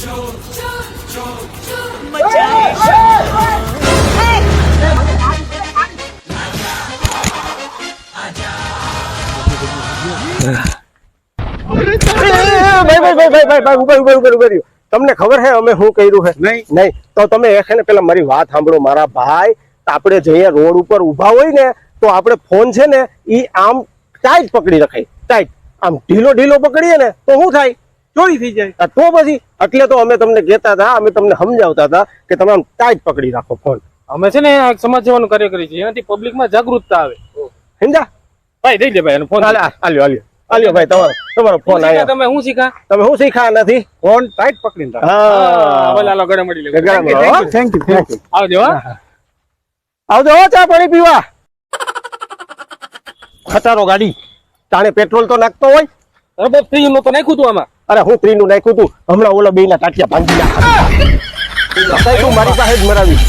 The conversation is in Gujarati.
તમને ખબર છે અમે શું કર્યું છે? નહીં તો તમે એને પેલા મારી વાત સાંભળો મારા ભાઈ. આપણે જઈએ રોડ ઉપર ઉભા હોય ને તો આપણે ફોન છે ને ઈ આમ ટાઈટ પકડી રખાય. ટાઈટ આમ ઢીલો પકડીએ ને તો શું થાય? ચોરી થઈ જાય. તો પછી એટલે તો અમે તમને કહેતા હતા, અમે તમને સમજાવતા હતા કે તમે આમ ટાઈટ પકડી રાખો ફોન. અમે છે ને સમાજ સેવાનું કાર્ય કરીએ છીએ, એનાથી પબ્લિક માં જાગૃતતા આવે. સમજા ભાઈ દઈ દે ભાઈ ફોન. આલ્યો ભાઈ તમારો ફોન આવ્યો. તમે શું શીખા નથી? ફોન ટાઈટ પકડીને હાલો ઘરે મળી લે. Thank you. આવજો. આવજો ચા પાણી પીવા. ખટારો ગાડી તાણે પેટ્રોલ તો નાખતો હોય. અરે ફ્રી નું તો નાખ્યું તું આમાં. અરે હું ફ્રી નું નાખ્યું તું હમણાં ઓલા બે ના ટાટિયા ભાંગી નાખા. મારી પાસે જ મરાવી.